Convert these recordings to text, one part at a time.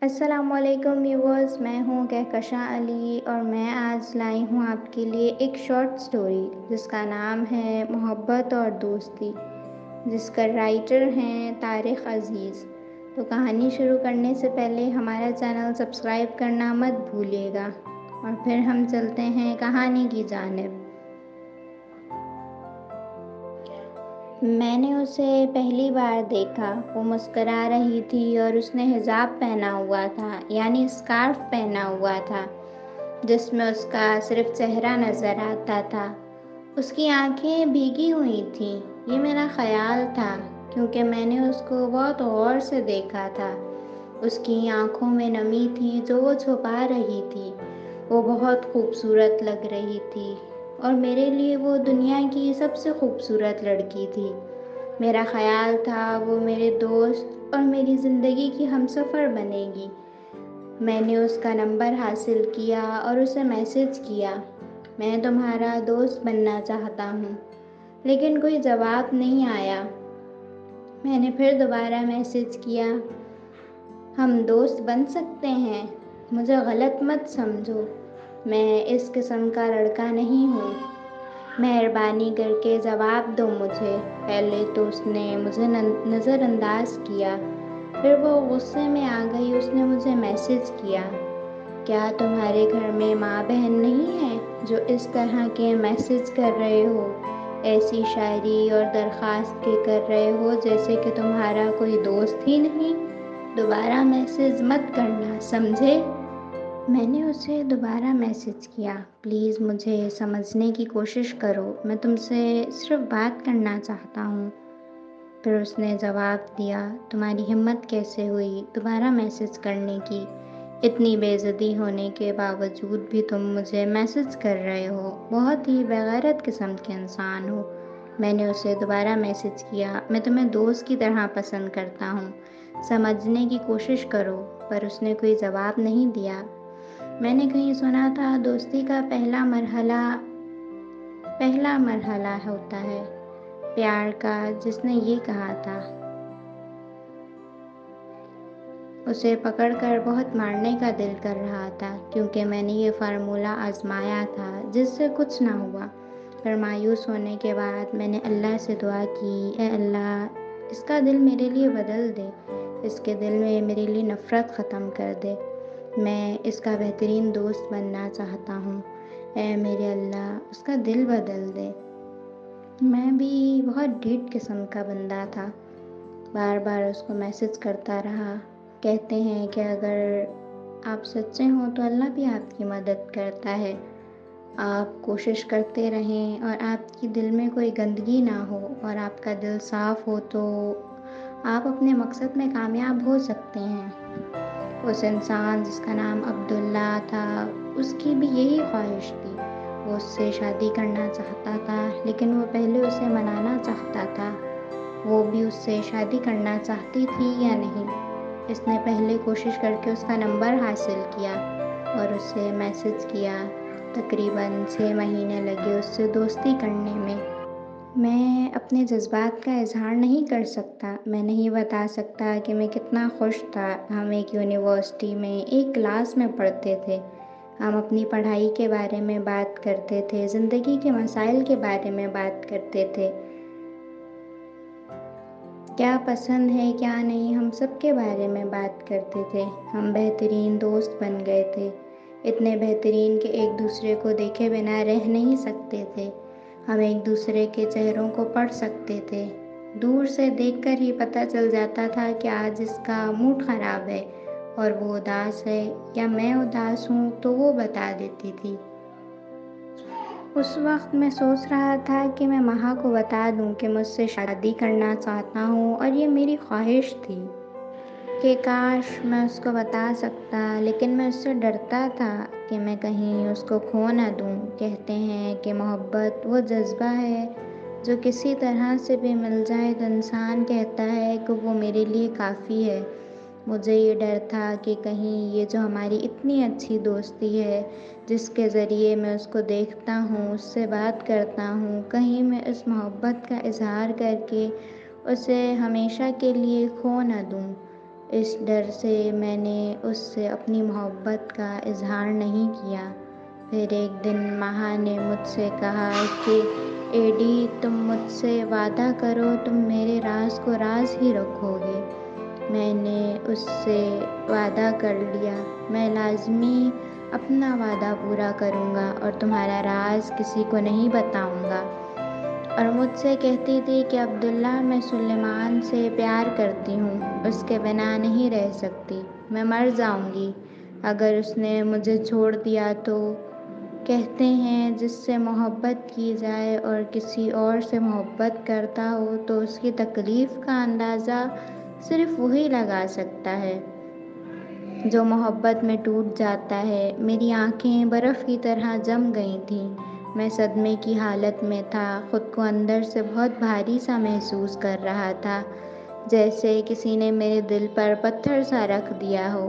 السلام علیکم ویورز، میں ہوں کہکشاں علی اور میں آج لائی ہوں آپ کے لیے ایک شارٹ سٹوری جس کا نام ہے محبت اور دوستی، جس کا رائٹر ہیں طارق عزیز۔ تو کہانی شروع کرنے سے پہلے ہمارا چینل سبسکرائب کرنا مت بھولیے گا، اور پھر ہم چلتے ہیں کہانی کی جانب۔ میں نے اسے پہلی بار دیکھا، وہ مسکرا رہی تھی اور اس نے حجاب پہنا ہوا تھا، یعنی اسکارف پہنا ہوا تھا جس میں اس کا صرف چہرہ نظر آتا تھا۔ اس کی آنکھیں بھیگی ہوئی تھیں، یہ میرا خیال تھا کیونکہ میں نے اس کو بہت غور سے دیکھا تھا۔ اس کی آنکھوں میں نمی تھی جو وہ چھپا رہی تھی۔ وہ بہت خوبصورت لگ رہی تھی اور میرے لیے وہ دنیا کی سب سے خوبصورت لڑکی تھی۔ میرا خیال تھا وہ میرے دوست اور میری زندگی کی ہمسفر بنے گی۔ میں نے اس کا نمبر حاصل کیا اور اسے میسج کیا، میں تمہارا دوست بننا چاہتا ہوں، لیکن کوئی جواب نہیں آیا۔ میں نے پھر دوبارہ میسج کیا، ہم دوست بن سکتے ہیں؟ مجھے غلط مت سمجھو، میں اس قسم کا لڑکا نہیں ہوں، مہربانی کر کے جواب دو مجھے۔ پہلے تو اس نے مجھے نظر انداز کیا، پھر وہ غصے میں آ گئی۔ اس نے مجھے میسج کیا، کیا تمہارے گھر میں ماں بہن نہیں ہے جو اس طرح کے میسج کر رہے ہو، ایسی شاعری اور درخواست کے کر رہے ہو جیسے کہ تمہارا کوئی دوست ہی نہیں؟ دوبارہ میسج مت کرنا، سمجھے؟ میں نے اسے دوبارہ میسج کیا، پلیز مجھے سمجھنے کی کوشش کرو، میں تم سے صرف بات کرنا چاہتا ہوں۔ پھر اس نے جواب دیا، تمہاری ہمت کیسے ہوئی دوبارہ میسج کرنے کی؟ اتنی بے عزتی ہونے کے باوجود بھی تم مجھے میسج کر رہے ہو، بہت ہی بےغیرت قسم کے انسان ہو۔ میں نے اسے دوبارہ میسج کیا، میں تمہیں دوست کی طرح پسند کرتا ہوں، سمجھنے کی کوشش کرو، پر اس نے کوئی جواب نہیں دیا۔ میں نے کہیں سنا تھا دوستی کا پہلا مرحلہ ہوتا ہے پیار کا، جس نے یہ کہا تھا۔ اسے پکڑ کر بہت مارنے کا دل کر رہا تھا کیونکہ میں نے یہ فارمولہ آزمایا تھا جس سے کچھ نہ ہوا۔ پر مایوس ہونے کے بعد میں نے اللہ سے دعا کی، اے اللہ، اس کا دل میرے لیے بدل دے، اس کے دل میں میرے لیے نفرت ختم کر دے، میں اس کا بہترین دوست بننا چاہتا ہوں، اے میرے اللہ، اس کا دل بدل دے۔ میں بھی بہت ڈھیٹ قسم کا بندہ تھا، بار بار اس کو میسج کرتا رہا۔ کہتے ہیں کہ اگر آپ سچے ہوں تو اللہ بھی آپ کی مدد کرتا ہے۔ آپ کوشش کرتے رہیں اور آپ کی دل میں کوئی گندگی نہ ہو اور آپ کا دل صاف ہو تو آپ اپنے مقصد میں کامیاب ہو سکتے ہیں۔ اس انسان جس کا نام عبداللہ تھا، اس کی بھی یہی خواہش تھی، وہ اس سے شادی کرنا چاہتا تھا، لیکن وہ پہلے اسے منانا چاہتا تھا، وہ بھی اس سے شادی کرنا چاہتی تھی یا نہیں۔ اس نے پہلے کوشش کر کے اس کا نمبر حاصل کیا اور اسے میسج کیا۔ تقریباً 6 مہینے لگے اس سے دوستی کرنے میں۔ میں اپنے جذبات کا اظہار نہیں کر سکتا، میں نہیں بتا سکتا کہ میں کتنا خوش تھا۔ ہم ایک یونیورسٹی میں ایک کلاس میں پڑھتے تھے، ہم اپنی پڑھائی کے بارے میں بات کرتے تھے، زندگی کے مسائل کے بارے میں بات کرتے تھے، کیا پسند ہے کیا نہیں، ہم سب کے بارے میں بات کرتے تھے۔ ہم بہترین دوست بن گئے تھے، اتنے بہترین کہ ایک دوسرے کو دیکھے بنا رہ نہیں سکتے تھے۔ ہم ایک دوسرے کے چہروں کو پڑھ سکتے تھے، دور سے دیکھ کر ہی پتہ چل جاتا تھا کہ آج اس کا موڈ خراب ہے اور وہ اداس ہے، یا میں اداس ہوں تو وہ بتا دیتی تھی۔ اس وقت میں سوچ رہا تھا کہ میں مہا کو بتا دوں کہ مجھ سے شادی کرنا چاہتا ہوں، اور یہ میری خواہش تھی کہ کاش میں اس کو بتا سکتا، لیکن میں اس سے ڈرتا تھا کہ میں کہیں اس کو کھو نہ دوں۔ کہتے ہیں کہ محبت وہ جذبہ ہے جو کسی طرح سے بھی مل جائے تو انسان کہتا ہے کہ وہ میرے لیے کافی ہے۔ مجھے یہ ڈر تھا کہ کہیں یہ جو ہماری اتنی اچھی دوستی ہے، جس کے ذریعے میں اس کو دیکھتا ہوں، اس سے بات کرتا ہوں، کہیں میں اس محبت کا اظہار کر کے اسے ہمیشہ کے لیے کھو نہ دوں۔ اس ڈر سے میں نے اس سے اپنی محبت کا اظہار نہیں کیا۔ پھر ایک دن مہا نے مجھ سے کہا کہ ایڈی، تم مجھ سے وعدہ کرو تم میرے راز کو راز ہی رکھو گے۔ میں نے اس سے وعدہ کر لیا، میں لازمی اپنا وعدہ پورا کروں گا اور تمہارا راز کسی کو نہیں بتاؤں گا۔ اور مجھ سے کہتی تھی کہ عبداللہ، میں سلیمان سے پیار کرتی ہوں، اس کے بنا نہیں رہ سکتی، میں مر جاؤں گی اگر اس نے مجھے چھوڑ دیا تو۔ کہتے ہیں جس سے محبت کی جائے اور کسی اور سے محبت کرتا ہو تو اس کی تکلیف کا اندازہ صرف وہی لگا سکتا ہے جو محبت میں ٹوٹ جاتا ہے۔ میری آنکھیں برف کی طرح جم گئی تھیں، میں صدمے کی حالت میں تھا، خود کو اندر سے بہت بھاری سا محسوس کر رہا تھا، جیسے کسی نے میرے دل پر پتھر سا رکھ دیا ہو۔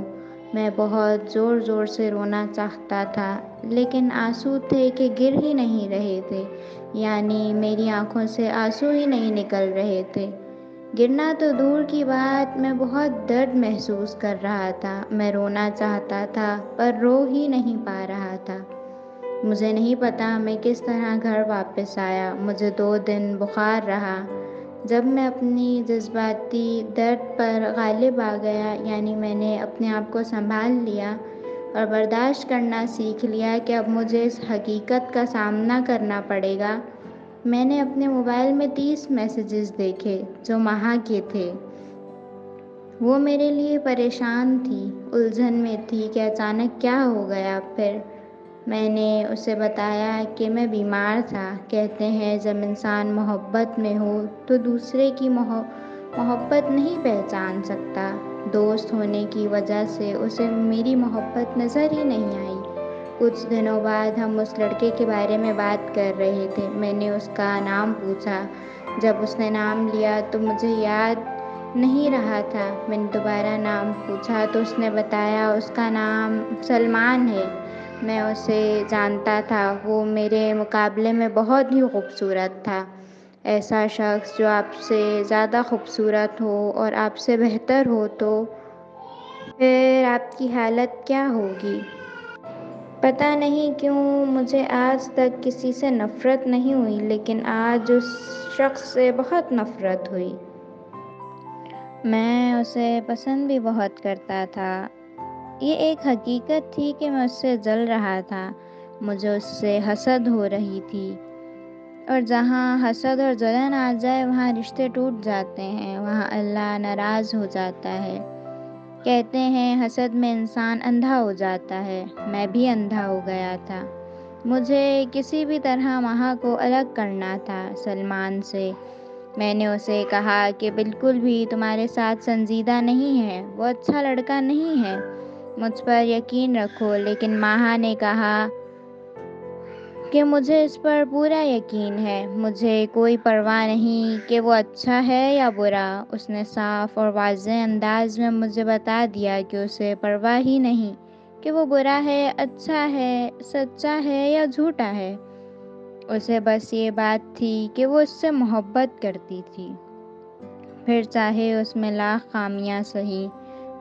میں بہت زور زور سے رونا چاہتا تھا، لیکن آنسو تھے کہ گر ہی نہیں رہے تھے، یعنی میری آنکھوں سے آنسو ہی نہیں نکل رہے تھے۔ گرنا تو دور کی بات، میں بہت درد محسوس کر رہا تھا۔ میں رونا چاہتا تھا پر رو ہی نہیں پا رہا تھا۔ مجھے نہیں پتا میں کس طرح گھر واپس آیا۔ مجھے 2 دن بخار رہا۔ جب میں اپنی جذباتی درد پر غالب آ گیا، یعنی میں نے اپنے آپ کو سنبھال لیا اور برداشت کرنا سیکھ لیا کہ اب مجھے اس حقیقت کا سامنا کرنا پڑے گا، میں نے اپنے موبائل میں 30 میسیجز دیکھے جو مہا کے تھے۔ وہ میرے لیے پریشان تھی، الجھن میں تھی کہ اچانک کیا ہو گیا۔ پھر میں نے اسے بتایا کہ میں بیمار تھا۔ کہتے ہیں جب انسان محبت میں ہو تو دوسرے کی محبت نہیں پہچان سکتا۔ دوست ہونے کی وجہ سے اسے میری محبت نظر ہی نہیں آئی۔ کچھ دنوں بعد ہم اس لڑکے کے بارے میں بات کر رہے تھے۔ میں نے اس کا نام پوچھا۔ جب اس نے نام لیا تو مجھے یاد نہیں رہا تھا۔ میں نے دوبارہ نام پوچھا تو اس نے بتایا اس کا نام سلمان ہے۔ میں اسے جانتا تھا، وہ میرے مقابلے میں بہت ہی خوبصورت تھا۔ ایسا شخص جو آپ سے زیادہ خوبصورت ہو اور آپ سے بہتر ہو تو پھر آپ کی حالت کیا ہوگی؟ پتہ نہیں کیوں مجھے آج تک کسی سے نفرت نہیں ہوئی، لیکن آج اس شخص سے بہت نفرت ہوئی۔ میں اسے پسند بھی بہت کرتا تھا۔ یہ ایک حقیقت تھی کہ میں اس سے جل رہا تھا، مجھے اس سے حسد ہو رہی تھی، اور جہاں حسد اور جلن آ جائے وہاں رشتے ٹوٹ جاتے ہیں، وہاں اللہ ناراض ہو جاتا ہے۔ کہتے ہیں حسد میں انسان اندھا ہو جاتا ہے، میں بھی اندھا ہو گیا تھا۔ مجھے کسی بھی طرح مہا کو الگ کرنا تھا سلمان سے۔ میں نے اسے کہا کہ بالکل بھی تمہارے ساتھ سنجیدہ نہیں ہے، وہ اچھا لڑکا نہیں ہے، مجھ پر یقین رکھو۔ لیکن مہا نے کہا کہ مجھے اس پر پورا یقین ہے، مجھے کوئی پرواہ نہیں کہ وہ اچھا ہے یا برا۔ اس نے صاف اور واضح انداز میں مجھے بتا دیا کہ اسے پرواہ ہی نہیں کہ وہ برا ہے، اچھا ہے، سچا ہے یا جھوٹا ہے۔ اسے بس یہ بات تھی کہ وہ اس سے محبت کرتی تھی، پھر چاہے اس میں لاکھ خامیاں سہی،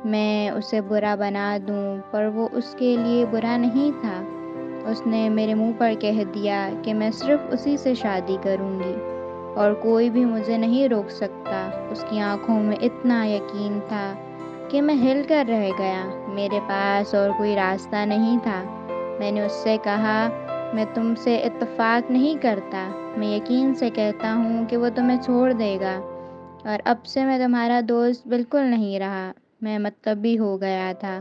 میں اسے برا بنا دوں، پر وہ اس کے لیے برا نہیں تھا۔ اس نے میرے منہ پر کہہ دیا کہ میں صرف اسی سے شادی کروں گی اور کوئی بھی مجھے نہیں روک سکتا۔ اس کی آنکھوں میں اتنا یقین تھا کہ میں ہل کر رہ گیا۔ میرے پاس اور کوئی راستہ نہیں تھا۔ میں نے اس سے کہا میں تم سے اتفاق نہیں کرتا، میں یقین سے کہتا ہوں کہ وہ تمہیں چھوڑ دے گا، اور اب سے میں تمہارا دوست بالکل نہیں رہا، میں مطلبی ہو گیا تھا۔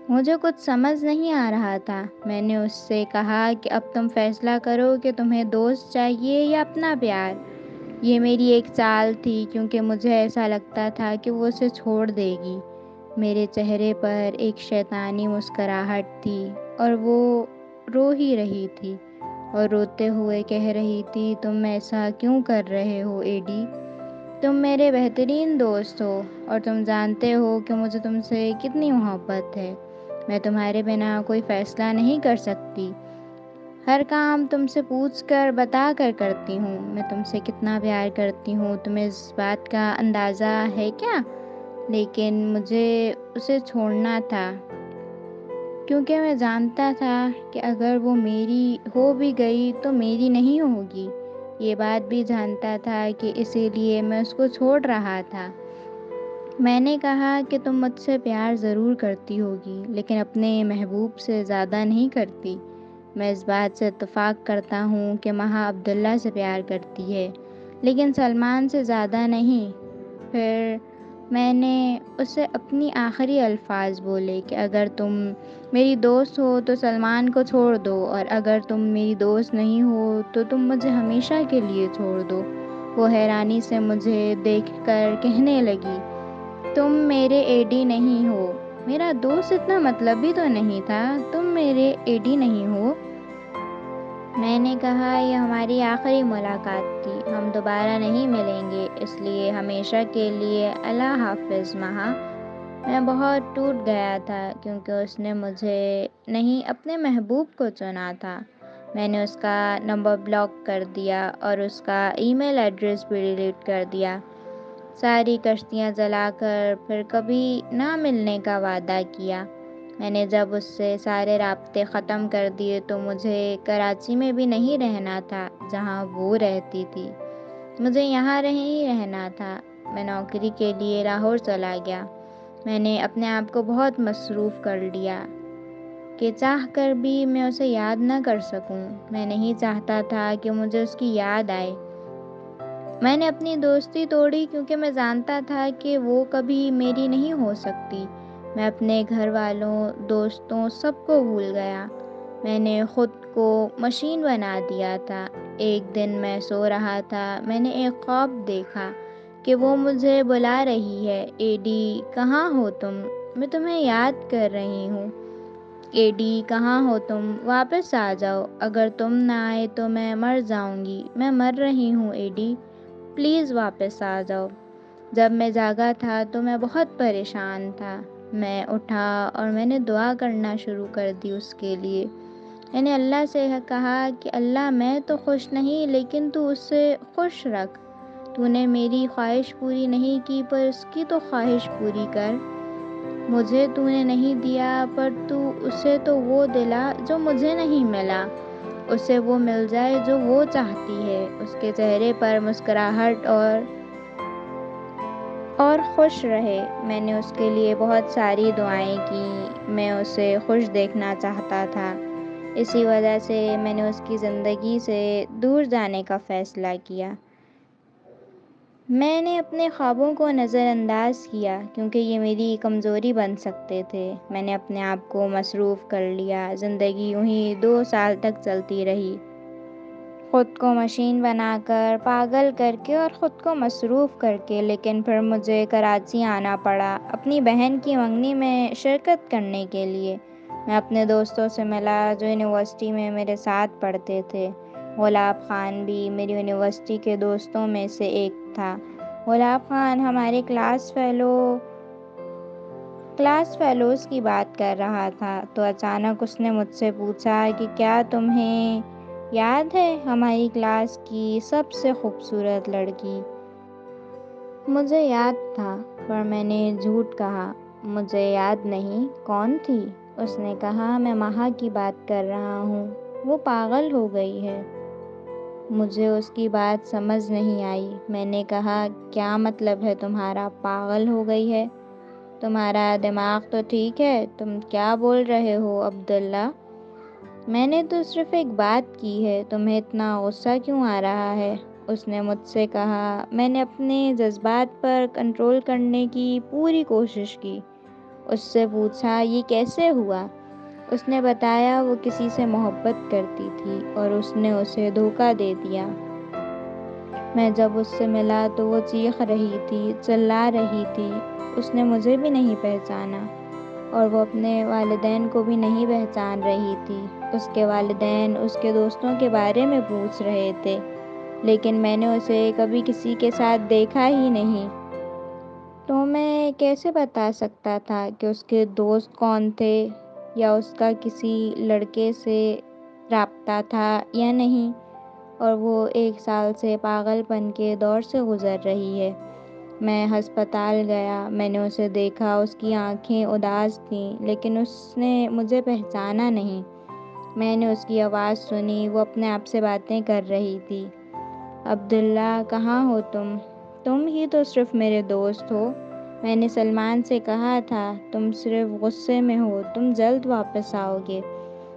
مجھے کچھ سمجھ نہیں آ رہا تھا۔ میں نے اس سے کہا کہ اب تم فیصلہ کرو کہ تمہیں دوست چاہیے یا اپنا پیار۔ یہ میری ایک چال تھی کیونکہ مجھے ایسا لگتا تھا کہ وہ اسے چھوڑ دے گی۔ میرے چہرے پر ایک شیطانی مسکراہٹ تھی اور وہ رو ہی رہی تھی اور روتے ہوئے کہہ رہی تھی تم ایسا کیوں کر رہے ہو ایڈی؟ تم میرے بہترین دوست ہو اور تم جانتے ہو کہ مجھے تم سے کتنی محبت ہے۔ میں تمہارے بنا کوئی فیصلہ نہیں کر سکتی۔ ہر کام تم سے پوچھ کر بتا کر کرتی ہوں۔ میں تم سے کتنا پیار کرتی ہوں تمہیں اس بات کا اندازہ ہے کیا؟ لیکن مجھے اسے چھوڑنا تھا، کیونکہ میں جانتا تھا کہ اگر وہ میری ہو بھی گئی تو میری نہیں ہوگی۔ یہ بات بھی جانتا تھا کہ اسی لیے میں اس کو چھوڑ رہا تھا۔ میں نے کہا کہ تم مجھ سے پیار ضرور کرتی ہوگی، لیکن اپنے محبوب سے زیادہ نہیں کرتی۔ میں اس بات سے اتفاق کرتا ہوں کہ مہا عبداللہ سے پیار کرتی ہے، لیکن سلمان سے زیادہ نہیں۔ پھر میں نے اسے اپنی آخری الفاظ بولے کہ اگر تم میری دوست ہو تو سلمان کو چھوڑ دو، اور اگر تم میری دوست نہیں ہو تو تم مجھے ہمیشہ کے لیے چھوڑ دو۔ وہ حیرانی سے مجھے دیکھ کر کہنے لگی، تم میرے اے ڈی نہیں ہو۔ میرا دوست اتنا مطلبی تو نہیں تھا، تم میرے اے ڈی نہیں ہو۔ میں نے کہا یہ ہماری آخری ملاقات تھی، ہم دوبارہ نہیں ملیں گے، اس لیے ہمیشہ کے لیے اللہ حافظ مہا۔ میں بہت ٹوٹ گیا تھا کیونکہ اس نے مجھے نہیں اپنے محبوب کو چنا تھا۔ میں نے اس کا نمبر بلاک کر دیا اور اس کا ای میل ایڈریس بھی ڈیلیٹ کر دیا۔ ساری کشتیاں جلا کر پھر کبھی نہ ملنے کا وعدہ کیا۔ میں نے جب اس سے سارے رابطے ختم کر دیے تو مجھے کراچی میں بھی نہیں رہنا تھا جہاں وہ رہتی تھی، مجھے یہاں ہی رہنا تھا۔ میں نوکری کے لیے لاہور چلا گیا۔ میں نے اپنے آپ کو بہت مصروف کر لیا کہ چاہ کر بھی میں اسے یاد نہ کر سکوں۔ میں نہیں چاہتا تھا کہ مجھے اس کی یاد آئے۔ میں نے اپنی دوستی توڑی کیونکہ میں جانتا تھا کہ وہ کبھی میری نہیں ہو سکتی۔ میں اپنے گھر والوں، دوستوں، سب کو بھول گیا۔ میں نے خود کو مشین بنا دیا تھا۔ ایک دن میں سو رہا تھا، میں نے ایک خواب دیکھا کہ وہ مجھے بلا رہی ہے، اے ڈی کہاں ہو تم؟ میں تمہیں یاد کر رہی ہوں۔ اے ڈی کہاں ہو تم؟ واپس آ جاؤ، اگر تم نہ آئے تو میں مر جاؤں گی، میں مر رہی ہوں اے ڈی، پلیز واپس آ جاؤ۔ جب میں جاگا تھا تو میں بہت پریشان تھا۔ میں اٹھا اور میں نے دعا کرنا شروع کر دی اس کے لیے۔ میں نے اللہ سے کہا کہ اللہ میں تو خوش نہیں لیکن تو اسے خوش رکھ۔ تو نے میری خواہش پوری نہیں کی پر اس کی تو خواہش پوری کر۔ مجھے تو نے نہیں دیا پر تو اسے تو وہ دلا جو مجھے نہیں ملا۔ اسے وہ مل جائے جو وہ چاہتی ہے۔ اس کے چہرے پر مسکراہٹ اور خوش رہے۔ میں نے اس کے لیے بہت ساری دعائیں کی۔ میں اسے خوش دیکھنا چاہتا تھا۔ اسی وجہ سے میں نے اس کی زندگی سے دور جانے کا فیصلہ کیا۔ میں نے اپنے خوابوں کو نظر انداز کیا کیونکہ یہ میری کمزوری بن سکتے تھے۔ میں نے اپنے آپ کو مصروف کر لیا۔ زندگی یوں ہی 2 سال تک چلتی رہی، خود کو مشین بنا کر، پاگل کر کے اور خود کو مصروف کر کے۔ لیکن پھر مجھے کراچی آنا پڑا اپنی بہن کی منگنی میں شرکت کرنے کے لیے۔ میں اپنے دوستوں سے ملا جو یونیورسٹی میں میرے ساتھ پڑھتے تھے۔ گلاب خان بھی میری یونیورسٹی کے دوستوں میں سے ایک تھا۔ گلاب خان ہمارے کلاس فیلوز کی بات کر رہا تھا تو اچانک اس نے مجھ سے پوچھا کہ کیا تمہیں یاد ہے ہماری کلاس کی سب سے خوبصورت لڑکی؟ مجھے یاد تھا پر میں نے جھوٹ کہا، مجھے یاد نہیں، کون تھی؟ اس نے کہا میں مہا کی بات کر رہا ہوں، وہ پاگل ہو گئی ہے۔ مجھے اس کی بات سمجھ نہیں آئی۔ میں نے کہا کیا مطلب ہے تمہارا، پاگل ہو گئی ہے؟ تمہارا دماغ تو ٹھیک ہے، تم کیا بول رہے ہو عبداللہ؟ میں نے تو صرف ایک بات کی ہے، تمہیں اتنا غصہ کیوں آ رہا ہے؟ اس نے مجھ سے کہا۔ میں نے اپنے جذبات پر کنٹرول کرنے کی پوری کوشش کی۔ اس سے پوچھا یہ کیسے ہوا؟ اس نے بتایا وہ کسی سے محبت کرتی تھی اور اس نے اسے دھوکہ دے دیا۔ میں جب اس سے ملا تو وہ چیخ رہی تھی، چلا رہی تھی۔ اس نے مجھے بھی نہیں پہچانا اور وہ اپنے والدین کو بھی نہیں پہچان رہی تھی۔ اس کے والدین اس کے دوستوں کے بارے میں پوچھ رہے تھے لیکن میں نے اسے کبھی کسی کے ساتھ دیکھا ہی نہیں، تو میں کیسے بتا سکتا تھا کہ اس کے دوست کون تھے یا اس کا کسی لڑکے سے رابطہ تھا یا نہیں۔ اور وہ 1 سال سے پاگل پن کے دور سے گزر رہی ہے۔ میں ہسپتال گیا، میں نے اسے دیکھا، اس کی آنکھیں اداس تھیں لیکن اس نے مجھے پہچانا نہیں۔ میں نے اس کی آواز سنی، وہ اپنے آپ سے باتیں کر رہی تھی۔ عبداللہ کہاں ہو تم؟ تم ہی تو صرف میرے دوست ہو۔ میں نے سلمان سے کہا تھا تم صرف غصے میں ہو، تم جلد واپس آؤ گے۔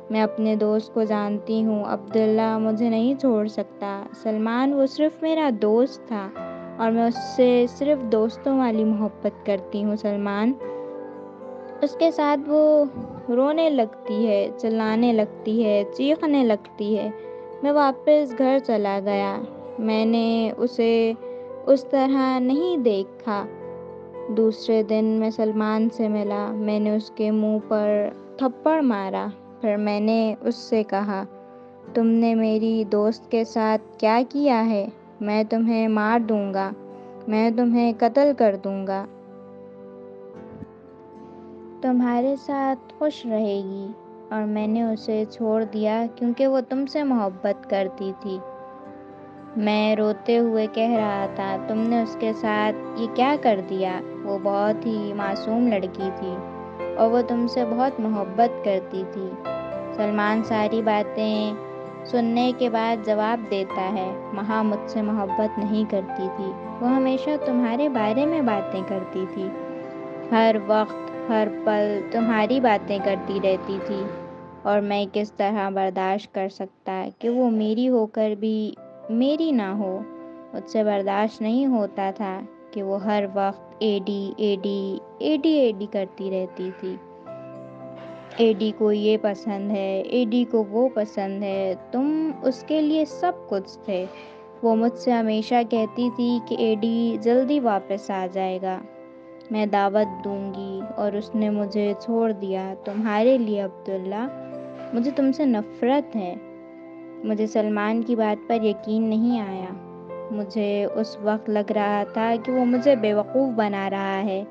میں اپنے دوست کو جانتی ہوں، عبداللہ مجھے نہیں چھوڑ سکتا۔ سلمان وہ صرف میرا دوست تھا اور میں اس سے صرف دوستوں والی محبت کرتی ہوں۔ سلمان اس کے ساتھ وہ رونے لگتی ہے، چلانے لگتی ہے، چیخنے لگتی ہے۔ میں واپس گھر چلا گیا۔ میں نے اسے اس طرح نہیں دیکھا۔ دوسرے دن میں سلمان سے ملا، میں نے اس کے منہ پر تھپڑ مارا، پھر میں نے اس سے کہا تم نے میری دوست کے ساتھ کیا کیا ہے؟ میں تمہیں مار دوں گا، میں تمہیں قتل کر دوں گا۔ تمہارے ساتھ خوش رہے گی۔ اور میں نے اسے چھوڑ دیا کیونکہ وہ تم سے محبت کرتی تھی۔ میں روتے ہوئے کہہ رہا تھا تم نے اس کے ساتھ یہ کیا کر دیا؟ وہ بہت ہی معصوم لڑکی تھی اور وہ تم سے بہت محبت کرتی تھی۔ سلمان ساری باتیں سننے کے بعد جواب دیتا ہے مہا مجھ سے محبت نہیں کرتی تھی، وہ ہمیشہ تمہارے بارے میں باتیں کرتی تھی، ہر وقت ہر پل تمہاری باتیں کرتی رہتی تھی، اور میں کس طرح برداشت کر سکتا کہ وہ میری ہو کر بھی میری نہ ہو۔ مجھ سے برداشت نہیں ہوتا تھا کہ وہ ہر وقت ایڈی ایڈی ایڈی ایڈی کرتی رہتی تھی۔ ایڈی کو یہ پسند ہے، ایڈی کو وہ پسند ہے، تم اس کے لیے سب کچھ تھے۔ وہ مجھ سے ہمیشہ کہتی تھی کہ ایڈی جلدی واپس آ جائے گا، میں دعوت دوں گی، اور اس نے مجھے چھوڑ دیا تمہارے لیے۔ عبداللہ مجھے تم سے نفرت ہے۔ مجھے سلمان کی بات پر یقین نہیں آیا۔ مجھے اس وقت لگ رہا تھا کہ وہ مجھے بیوقوف بنا رہا ہے،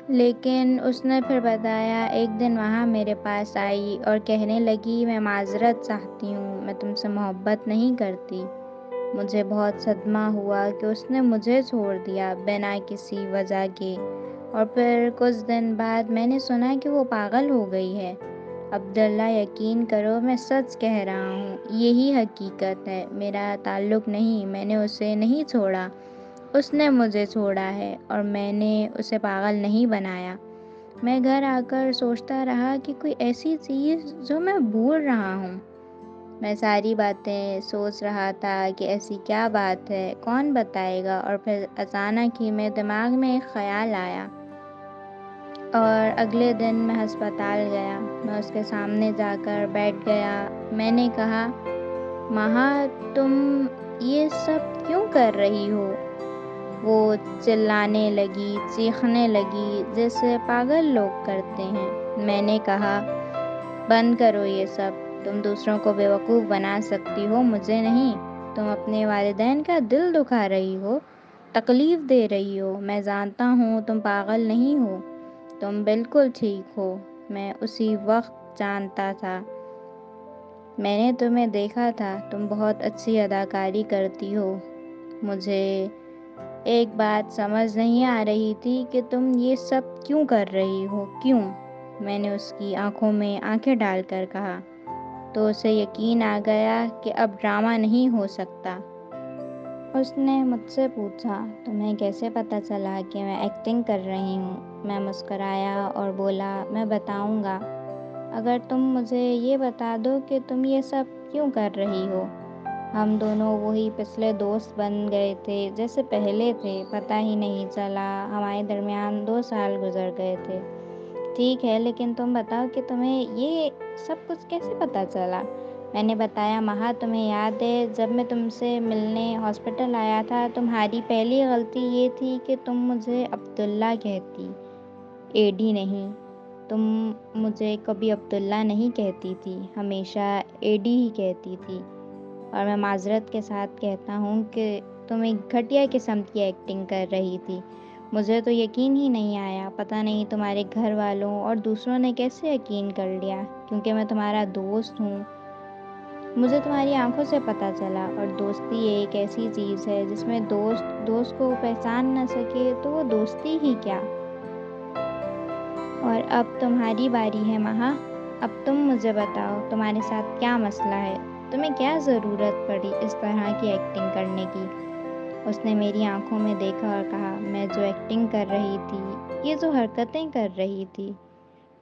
لیکن اس نے پھر بتایا ایک دن وہاں میرے پاس آئی اور کہنے لگی میں معذرت چاہتی ہوں، میں تم سے محبت نہیں کرتی۔ مجھے بہت صدمہ ہوا کہ اس نے مجھے چھوڑ دیا بنا کسی وجہ کے، اور پھر کچھ دن بعد میں نے سنا کہ وہ پاگل ہو گئی ہے۔ عبداللہ یقین کرو میں سچ کہہ رہا ہوں، یہی حقیقت ہے، میرا تعلق نہیں، میں نے اسے نہیں چھوڑا، اس نے مجھے چھوڑا ہے، اور میں نے اسے پاگل نہیں بنایا۔ میں گھر آ کر سوچتا رہا کہ کوئی ایسی چیز جو میں بھول رہا ہوں۔ میں ساری باتیں سوچ رہا تھا کہ ایسی کیا بات ہے، کون بتائے گا، اور پھر اچانک ہی میرے دماغ میں ایک خیال آیا، اور اگلے دن میں ہسپتال گیا۔ میں اس کے سامنے جا کر بیٹھ گیا۔ میں نے کہا مہا تم یہ سب کیوں کر رہی ہو؟ وہ چلانے لگی، چیخنے لگی جیسے پاگل لوگ کرتے ہیں۔ میں نے کہا بند کرو یہ سب، تم دوسروں کو بیوقوف بنا سکتی ہو، مجھے نہیں۔ تم اپنے والدین کا دل دکھا رہی ہو، تکلیف دے رہی ہو۔ میں جانتا ہوں تم پاگل نہیں ہو، تم بالکل ٹھیک ہو، میں اسی وقت جانتا تھا۔ میں نے تمہیں دیکھا تھا، تم بہت اچھی اداکاری کرتی ہو۔ مجھے ایک بات سمجھ نہیں آ رہی تھی کہ تم یہ سب کیوں کر رہی ہو، کیوں؟ میں نے اس کی آنکھوں میں آنکھیں ڈال کر کہا، تو اسے یقین آ گیا کہ اب ڈرامہ نہیں ہو سکتا۔ اس نے مجھ سے پوچھا تمہیں کیسے پتہ چلا کہ میں ایکٹنگ کر رہی ہوں؟ میں مسکرایا اور بولا میں بتاؤں گا، اگر تم مجھے یہ بتا دو کہ تم یہ سب کیوں کر رہی ہو۔ ہم دونوں وہی پچھلے دوست بن گئے تھے جیسے پہلے تھے، پتہ ہی نہیں چلا ہمارے درمیان 2 سال گزر گئے تھے۔ ٹھیک ہے، لیکن تم بتاؤ کہ تمہیں یہ سب کچھ کیسے پتہ چلا؟ میں نے بتایا مہا تمہیں یاد ہے جب میں تم سے ملنے ہاسپٹل آیا تھا، تمہاری پہلی غلطی یہ تھی کہ تم مجھے عبداللہ کہتی، ایڈی نہیں۔ تم مجھے کبھی عبداللہ نہیں کہتی تھی، ہمیشہ ایڈی ہی کہتی تھی، اور میں معذرت کے ساتھ کہتا ہوں کہ تم ایک گھٹیا قسم کی ایکٹنگ کر رہی تھی۔ مجھے تو یقین ہی نہیں آیا، پتہ نہیں تمہارے گھر والوں اور دوسروں نے کیسے یقین کر لیا، کیونکہ میں تمہارا دوست ہوں۔ مجھے تمہاری آنکھوں سے پتہ چلا، اور دوستی ایک ایسی چیز ہے جس میں دوست کو پہچان نہ سکے تو وہ دوستی ہی کیا۔ اور اب تمہاری باری ہے مہا، اب تم مجھے بتاؤ تمہارے ساتھ کیا مسئلہ ہے، تمہیں کیا ضرورت پڑی اس طرح کی ایکٹنگ کرنے کی۔ اس نے میری آنکھوں میں دیکھا اور کہا، میں جو ایکٹنگ کر رہی تھی، یہ جو حرکتیں کر رہی تھی،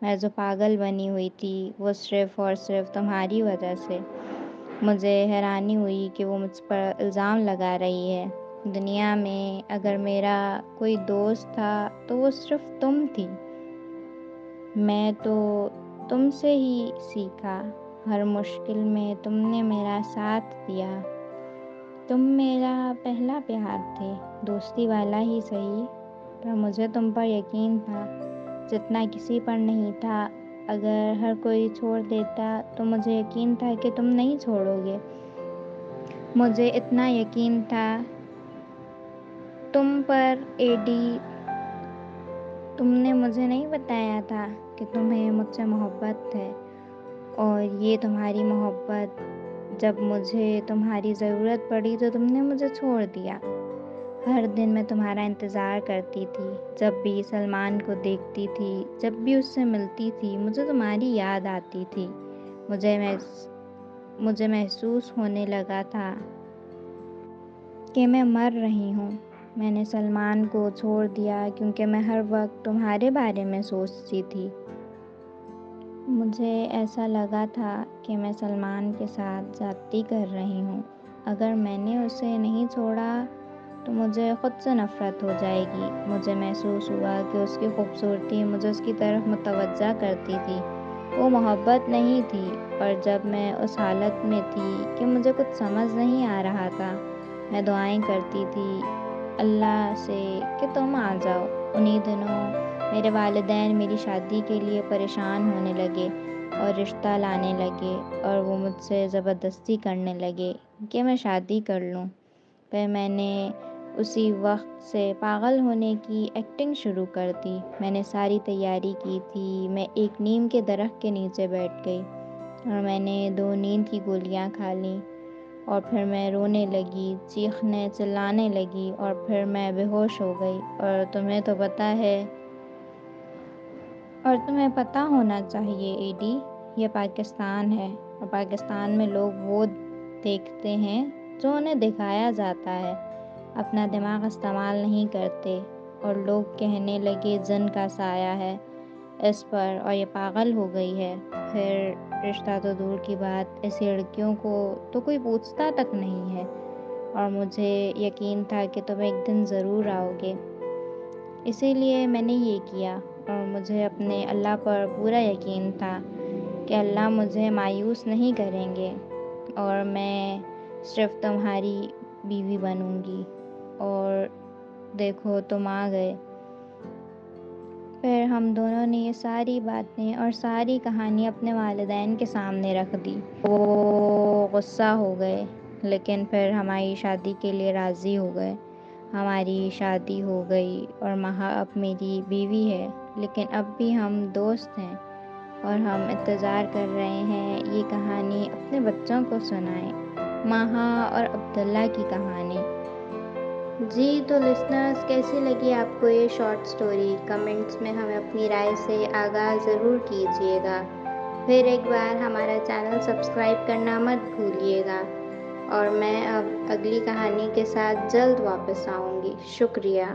میں جو پاگل بنی ہوئی تھی، وہ صرف اور صرف تمہاری وجہ سے۔ مجھے حیرانی ہوئی کہ وہ مجھ پر الزام لگا رہی ہے۔ دنیا میں اگر میرا کوئی دوست تھا تو وہ صرف تم تھی۔ میں تو تم سے ہی سیکھا، ہر مشکل میں تم نے میرا ساتھ دیا۔ تم میرا پہلا پیار تھے، دوستی والا ہی صحیح، پر مجھے تم پر یقین تھا جتنا کسی پر نہیں تھا۔ اگر ہر کوئی چھوڑ دیتا تو مجھے یقین تھا کہ تم نہیں چھوڑو گے۔ مجھے اتنا یقین تھا تم پر ایڈی، تم نے مجھے نہیں بتایا تھا کہ تمہیں مجھ سے محبت ہے، اور یہ تمہاری محبت، جب مجھے تمہاری ضرورت پڑی تو تم نے مجھے چھوڑ دیا۔ ہر دن میں تمہارا انتظار کرتی تھی، جب بھی سلمان کو دیکھتی تھی، جب بھی اس سے ملتی تھی، مجھے تمہاری یاد آتی تھی۔ مجھے محسوس ہونے لگا تھا کہ میں مر رہی ہوں۔ میں نے سلمان کو چھوڑ دیا کیونکہ میں ہر وقت تمہارے بارے میں سوچتی تھی۔ مجھے ایسا لگا تھا کہ میں سلمان کے ساتھ زیادتی کر رہی ہوں۔ اگر میں نے اسے نہیں چھوڑا تو مجھے خود سے نفرت ہو جائے گی۔ مجھے محسوس ہوا کہ اس کی خوبصورتی مجھے اس کی طرف متوجہ کرتی تھی، وہ محبت نہیں تھی۔ اور جب میں اس حالت میں تھی کہ مجھے کچھ سمجھ نہیں آ رہا تھا، میں دعائیں کرتی تھی اللہ سے کہ تم آ جاؤ۔ انہی دنوں میرے والدین میری شادی کے لیے پریشان ہونے لگے اور رشتہ لانے لگے، اور وہ مجھ سے زبردستی کرنے لگے کہ میں شادی کر لوں۔ پھر میں نے اسی وقت سے پاگل ہونے کی ایکٹنگ شروع کر دی۔ میں نے ساری تیاری کی تھی، میں ایک نیم کے درخت کے نیچے بیٹھ گئی اور میں نے 2 نیند کی گولیاں کھا لیں، اور پھر میں رونے لگی، چیخنے چلانے لگی، اور پھر میں بے ہوش ہو گئی۔ اور تمہیں تو پتہ ہے، اور تمہیں پتہ ہونا چاہیے ایڈی، یہ پاکستان ہے، اور پاکستان میں لوگ وہ دیکھتے ہیں جو انہیں دکھایا جاتا ہے، اپنا دماغ استعمال نہیں کرتے۔ اور لوگ کہنے لگے جن کا سایہ ہے اس پر، اور یہ پاگل ہو گئی ہے۔ پھر رشتہ تو دور کی بات، ایسی لڑکیوں کو تو کوئی پوچھتا تک نہیں ہے۔ اور مجھے یقین تھا کہ تم ایک دن ضرور آؤ گے، اسی لیے میں نے یہ کیا۔ اور مجھے اپنے اللہ پر پورا یقین تھا کہ اللہ مجھے مایوس نہیں کریں گے، اور میں صرف تمہاری بیوی بنوں گی۔ اور دیکھو تم آ گئے۔ پھر ہم دونوں نے یہ ساری باتیں اور ساری کہانی اپنے والدین کے سامنے رکھ دی۔ وہ غصہ ہو گئے، لیکن پھر ہماری شادی کے لیے راضی ہو گئے۔ ہماری شادی ہو گئی اور مہا اب میری بیوی ہے، لیکن اب بھی ہم دوست ہیں، اور ہم انتظار کر رہے ہیں یہ کہانی اپنے بچوں کو سنائیں، مہا اور عبداللہ کی کہانی۔ جی تو لسنرز، کیسی لگی آپ کو یہ شارٹ سٹوری؟ کمنٹس میں ہمیں اپنی رائے سے آگاہ ضرور کیجیے گا۔ پھر ایک بار ہمارا چینل سبسکرائب کرنا مت بھولیے گا، اور میں اب اگلی کہانی کے ساتھ جلد واپس آؤں گی۔ شکریہ۔